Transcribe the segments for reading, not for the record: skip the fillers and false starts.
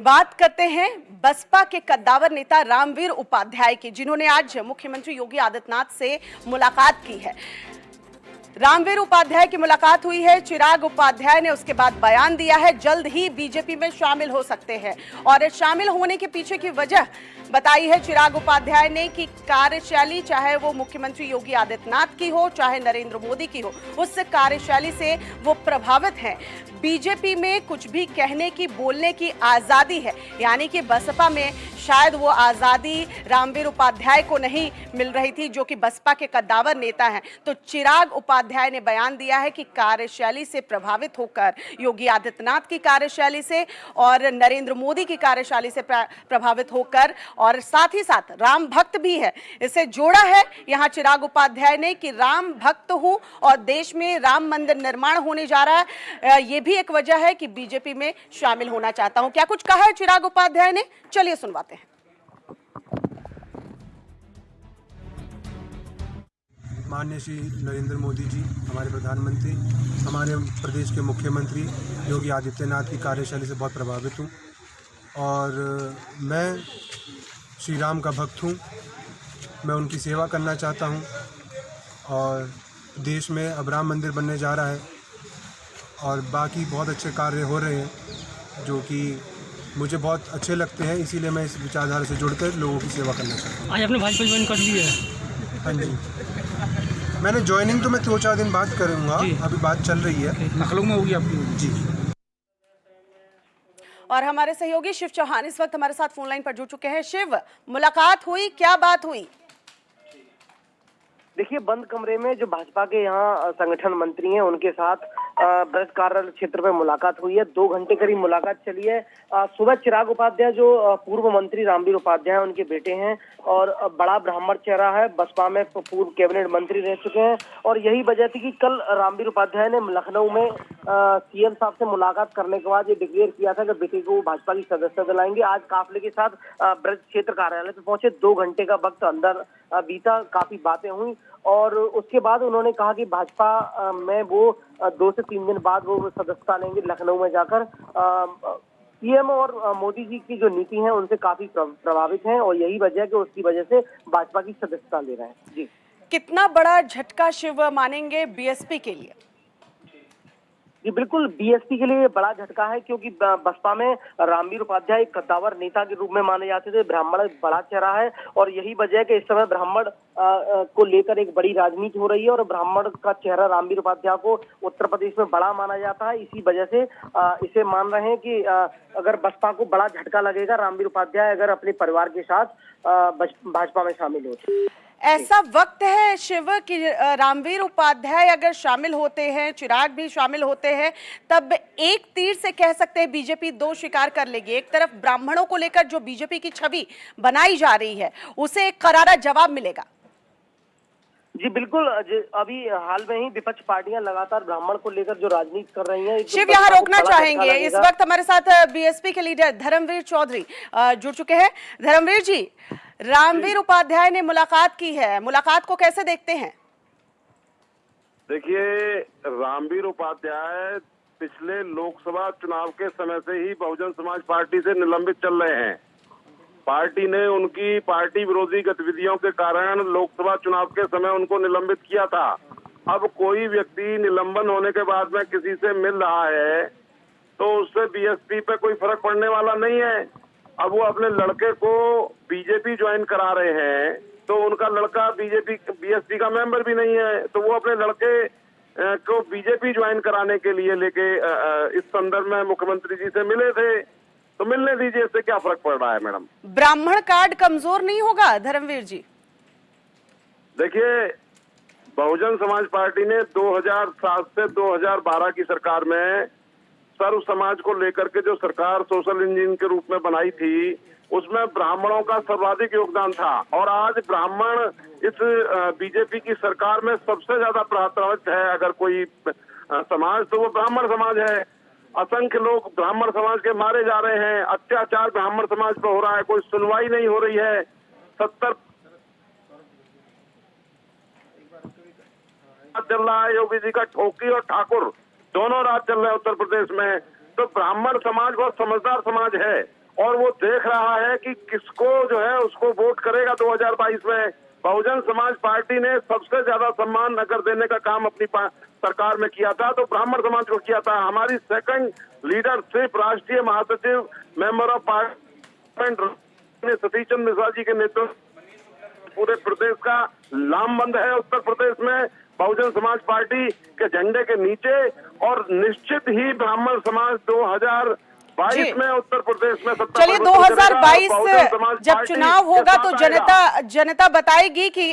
बात करते हैं बसपा के कद्दावर नेता रामवीर उपाध्याय की, जिन्होंने आज मुख्यमंत्री योगी आदित्यनाथ से मुलाकात की है। रामवीर उपाध्याय की मुलाकात हुई है। चिराग उपाध्याय ने उसके बाद बयान दिया है, जल्द ही बीजेपी में शामिल हो सकते हैं। और शामिल होने के पीछे की वजह बताई है चिराग उपाध्याय ने कि कार्यशैली, चाहे वो मुख्यमंत्री योगी आदित्यनाथ की हो चाहे नरेंद्र मोदी की हो, उस कार्यशैली से वो प्रभावित हैं। बीजेपी में कुछ भी कहने की, बोलने की आजादी है, यानी कि बसपा में शायद वो आजादी रामवीर उपाध्याय को नहीं मिल रही थी, जो कि बसपा के कद्दावर नेता हैं। तो चिराग उपाध्याय ने बयान दिया है कि कार्यशैली से प्रभावित होकर, योगी आदित्यनाथ की कार्यशैली से और नरेंद्र मोदी की कार्यशैली से प्रभावित होकर, और साथ ही साथ राम भक्त भी है, इसे जोड़ा है यहां चिराग उपाध्याय ने कि राम भक्त हूं और देश में राम मंदिर निर्माण होने जा रहा है, ये भी एक वजह है कि बीजेपी में शामिल होना चाहता हूं। क्या कुछ कहा है चिराग उपाध्याय ने, चलिए सुनवाते हैं। माननीय श्री नरेंद्र मोदी जी, हमारे प्रधानमंत्री, हमारे प्रदेश के मुख्यमंत्री योगी आदित्यनाथ की कार्यशैली से बहुत प्रभावित हूँ और मैं श्री राम का भक्त हूँ। मैं उनकी सेवा करना चाहता हूँ और देश में अब राम मंदिर बनने जा रहा है और बाकी बहुत अच्छे कार्य हो रहे हैं जो कि मुझे बहुत अच्छे लगते हैं। इसीलिए मैं इस विचारधारा से जुड़कर लोगों की सेवा करना चाहता हूँ। आज आपने भाजपा ज्वाइन कर ली है? हाँ जी, मैंने ज्वाइनिंग तो मैं 2-4 दिन बाद करूँगा, अभी बात चल रही है। लखनऊ में होगी आपकी? जी। और हमारे सहयोगी शिव चौहान इस वक्त हमारे साथ फोन लाइन पर जुड़ चुके हैं। शिव, मुलाकात हुई, क्या बात हुई? देखिए, बंद कमरे में जो भाजपा के यहाँ संगठन मंत्री हैं उनके साथ ब्रज कार्यालय क्षेत्र में मुलाकात हुई है। 2 घंटे करीब मुलाकात चली है। सुबह चिराग उपाध्याय जो पूर्व मंत्री रामवीर उपाध्याय उनके बेटे हैं और बड़ा ब्राह्मण चेहरा है, बसपा में पूर्व कैबिनेट मंत्री रह चुके हैं और यही वजह थी कि कल रामवीर उपाध्याय ने लखनऊ में सीएम साहब से मुलाकात करने के बाद ये डिक्लेयर किया था कि बेटे को भाजपा की सदस्यता दिलाएंगे। आज काफिले के साथ ब्रज क्षेत्र कार्यालय पे पहुंचे। 2 घंटे का वक्त अंदर बीता, काफी बातें हुई और उसके बाद उन्होंने कहा कि भाजपा में वो 2 से 3 दिन बाद वो सदस्यता लेंगे लखनऊ में जाकर। पीएम और मोदी जी की जो नीति है उनसे काफी प्रभावित हैं और यही वजह है कि उसकी वजह से भाजपा की सदस्यता ले रहे हैं। जी, कितना बड़ा झटका शिव मानेंगे बीएसपी के लिए? जी बिल्कुल, बीएसपी के लिए बड़ा झटका है क्योंकि बसपा में रामवीर उपाध्याय एक कद्दावर नेता के रूप में माने जाते थे। ब्राह्मण बड़ा चेहरा है और यही वजह है कि इस समय ब्राह्मण को लेकर एक बड़ी राजनीति हो रही है और ब्राह्मण का चेहरा रामवीर उपाध्याय को उत्तर प्रदेश में बड़ा माना जाता है। इसी वजह से इसे मान रहे हैं कि अगर बसपा को बड़ा झटका लगेगा, रामवीर उपाध्याय अगर अपने परिवार के साथ भाजपा में शामिल होते। ऐसा वक्त है शिव कि रामवीर उपाध्याय अगर शामिल होते हैं, चिराग भी शामिल होते हैं, तब एक तीर से कह सकते हैं बीजेपी 2 शिकार कर लेगी। एक तरफ ब्राह्मणों को लेकर जो बीजेपी की छवि बनाई जा रही है, उसे एक करारा जवाब मिलेगा। जी बिल्कुल, अभी हाल में ही विपक्ष पार्टियां लगातार ब्राह्मण को लेकर जो राजनीति कर रही हैं। शिव, यहाँ रोकना चाहेंगे, इस वक्त हमारे साथ बीएसपी के लीडर धर्मवीर चौधरी जुड़ चुके हैं। धर्मवीर जी, रामवीर उपाध्याय ने मुलाकात की है, मुलाकात को कैसे देखते हैं? देखिए, रामवीर उपाध्याय पिछले लोकसभा चुनाव के समय से ही बहुजन समाज पार्टी से निलंबित चल रहे हैं। पार्टी ने उनकी पार्टी विरोधी गतिविधियों के कारण लोकसभा चुनाव के समय उनको निलंबित किया था। अब कोई व्यक्ति निलंबन होने के बाद में किसी से मिल रहा है तो उससे बीएसपी पे कोई फर्क पड़ने वाला नहीं है। अब वो अपने लड़के को बीजेपी ज्वाइन करा रहे हैं तो उनका लड़का बीएसपी का मेंबर भी नहीं है, तो वो अपने लड़के को बीजेपी ज्वाइन कराने के लिए लेके इस संदर्भ में मुख्यमंत्री जी से मिले थे। तो मिलने दीजिए, इससे क्या फर्क पड़ रहा है मैडम? ब्राह्मण कार्ड कमजोर नहीं होगा धर्मवीर जी? देखिए, बहुजन समाज पार्टी ने 2007 से 2012 की सरकार में सर्व समाज को लेकर के जो सरकार सोशल इंजीनियरिंग के रूप में बनाई थी, उसमें ब्राह्मणों का सर्वाधिक योगदान था और आज ब्राह्मण इस बीजेपी की सरकार में सबसे ज्यादा प्रभावित है। अगर कोई समाज तो वो ब्राह्मण समाज है। असंख्य लोग ब्राह्मण समाज के मारे जा रहे हैं, अत्याचार ब्राह्मण समाज पर हो रहा है, कोई सुनवाई नहीं हो रही है। 70 चल रहा है योगी जी का, ठोकी और ठाकुर दोनों राज चल रहे हैं उत्तर प्रदेश में। तो ब्राह्मण समाज बहुत समझदार समाज है और वो देख रहा है कि किसको जो है उसको वोट करेगा 2022 में। बहुजन समाज पार्टी ने सबसे ज्यादा सम्मान नगर देने का काम अपनी सरकार में किया था, तो ब्राह्मण समाज को किया था। हमारी सेकंड लीडरशिप राष्ट्रीय महासचिव member of parliament Satish Chandra Mishra ji के नेतृत्व पूरे प्रदेश का लामबंद है। उत्तर प्रदेश में बहुजन समाज पार्टी के झंडे के नीचे, और निश्चित ही ब्राह्मण समाज 2022 में उत्तर प्रदेश में सत्ता। चलिए 2022 जब चुनाव होगा तो जनता बताएगी कि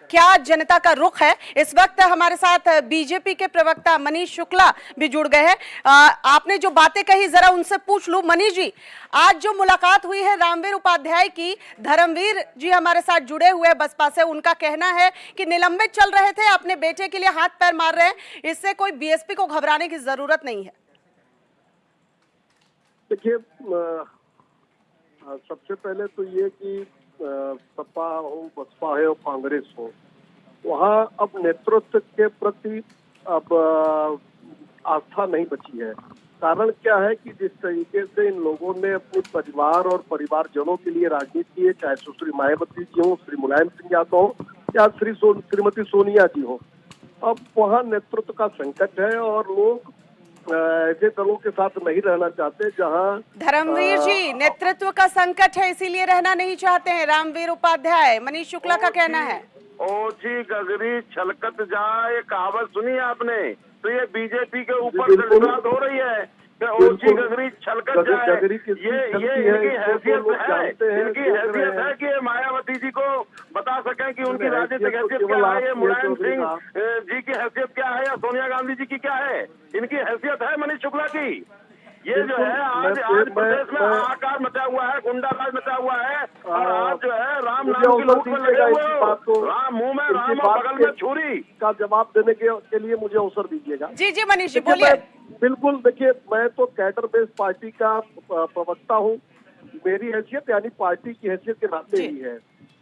क्या जनता का रुख है। इस वक्त हमारे साथ बीजेपी के प्रवक्ता मनीष शुक्ला भी जुड़ गए हैं। आपने जो बातें कही जरा उनसे पूछ लूं। मनीष जी, आज जो मुलाकात हुई है रामवीर उपाध्याय की, धर्मवीर जी हमारे साथ जुड़े हुए हैं बसपा से, उनका कहना है कि निलंबित चल रहे थे, अपने बेटे के लिए हाथ पैर मार रहे हैं, इससे कोई बीएसपी को घबराने की जरूरत नहीं है। देखिए, सबसे पहले तो ये कि सपा हो, बसपा है और कांग्रेस हो, वहाँ अब नेतृत्व के प्रति अब आस्था नहीं बची है। कारण क्या है कि जिस तरीके से इन लोगों ने अपने परिवार और परिवारजनों के लिए राजनीति की है, चाहे सुश्री मायावती जी हो, श्री मुलायम सिंह यादव हो या श्रीमती सोनिया जी हो, अब वहाँ नेतृत्व का संकट है और लोग ऐसे दलों के साथ नहीं रहना चाहते जहां धर्मवीर जी नेतृत्व का संकट है इसीलिए रहना नहीं चाहते हैं रामवीर उपाध्याय, मनीष शुक्ला का कहना है। ओछी गगरी छलकत जाए, कहावत सुनी है आपने? तो ये बीजेपी के ऊपर बात हो रही है कि ओछी गगरी छलकत जाए। ये इनकी हैसियत है कि मायावती जी को बता सकें कि उनकी राजनीतिक हैसियत क्या है, मुलायम सिंह जी की हैसियत क्या है या सोनिया गांधी जी की क्या है। इनकी हैसियत है मनीष शुक्ला की। ये जो है आज प्रदेश में हाहाकार मचा हुआ है, गुंडा राज मचा हुआ है, और आज जो है राम नाम की लूट में लगे हुए हो। राम मुंह में राम और बगल में छुरी का जवाब देने के लिए मुझे अवसर दीजिएगा। जी जी मनीष जी बोलिए। बिल्कुल, देखिए, मैं तो कैडर बेस्ड पार्टी का प्रवक्ता हूँ। मेरी हैसियत यानी पार्टी की हैसियत के नाते ही है,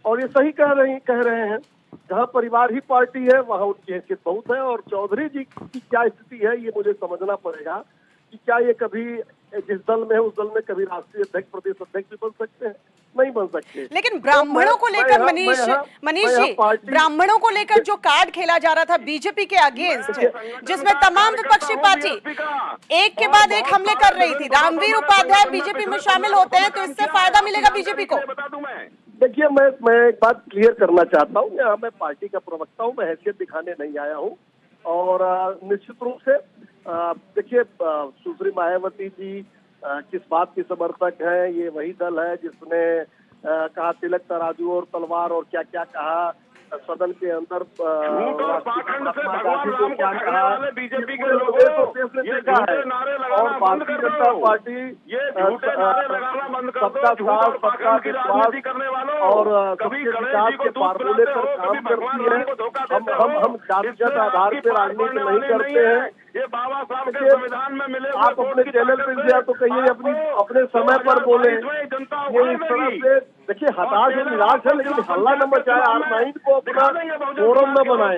और ये सही कह रहे हैं। जहाँ परिवार ही पार्टी है वहाँ उनकी हैसियत बहुत है। और चौधरी जी की क्या स्थिति है ये मुझे समझना पड़ेगा कि क्या ये कभी जिस दल में है उस दल में कभी राष्ट्रीय अध्यक्ष, प्रदेश अध्यक्ष भी बन सकते हैं? नहीं बन सकते। लेकिन ब्राह्मणों को लेकर मनीष जी, ब्राह्मणों को लेकर जो कार्ड खेला जा रहा था बीजेपी के अगेंस्ट, जिसमें तमाम विपक्षी पार्टी एक के बाद एक हमले कर रही थी, रामवीर उपाध्याय बीजेपी में शामिल होते हैं तो इससे फायदा मिलेगा बीजेपी को। देखिए, मैं एक बात क्लियर करना चाहता हूँ। यहाँ मैं पार्टी का प्रवक्ता हूँ, मैं हैसियत दिखाने नहीं आया हूँ। और निश्चित रूप से देखिए, सुश्री मायावती जी किस बात की समर्थक है? ये वही दल है जिसने कहा तिलक तराजू और तलवार और क्या क्या कहा सदन के अंदर, बीजेपी के लोगों और भारतीय जनता पार्टी सबका साथ, सबका विश्वास और सबके विकास के फार्मूले पर काम करती है। हम जातिगत आधार पर राजनीति नहीं करते हैं। ये बाबा साहब के संविधान में मिले। आप अपने चैनल पर दिया तो कहिए अपने समय पर बोले। ये इस तरह से देखिए, हताश और निराश है, लेकिन हल्ला न मचाए, R9 को अपना फोरम न बनाए।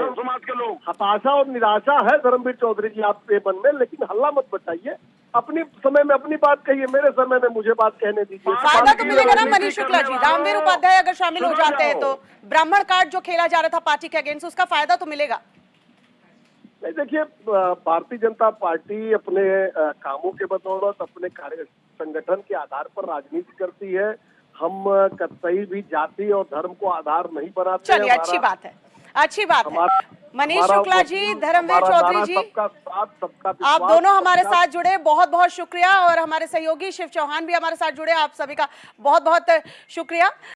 हताशा और निराशा है धर्मवीर चौधरी जी आपके मन में, लेकिन हल्ला मत बचाइए। अपनी समय में अपनी बात कहिए, मेरे समय में मुझे बात कहने दीजिए। फायदा तो मिलेगा ना मनीष शुक्ला जी, रामवीर उपाध्याय अगर शामिल हो जाते हैं तो ब्राह्मण कार्ड जो खेला जा रहा था पार्टी के अगेंस्ट, उसका फायदा तो मिलेगा। नहीं, देखिए, भारतीय जनता पार्टी अपने कामों के बदौलत, अपने कार्य संगठन के आधार पर राजनीति करती है। हम कतई भी जाति और धर्म को आधार नहीं बनाते। चलिए, अच्छी बात है, अच्छी बात है। मनीष शुक्ला जी, धर्मवीर चौधरी जी, आप दोनों हमारे साथ जुड़े, बहुत बहुत शुक्रिया। और हमारे सहयोगी शिव चौहान भी हमारे साथ जुड़े, आप सभी का बहुत बहुत शुक्रिया।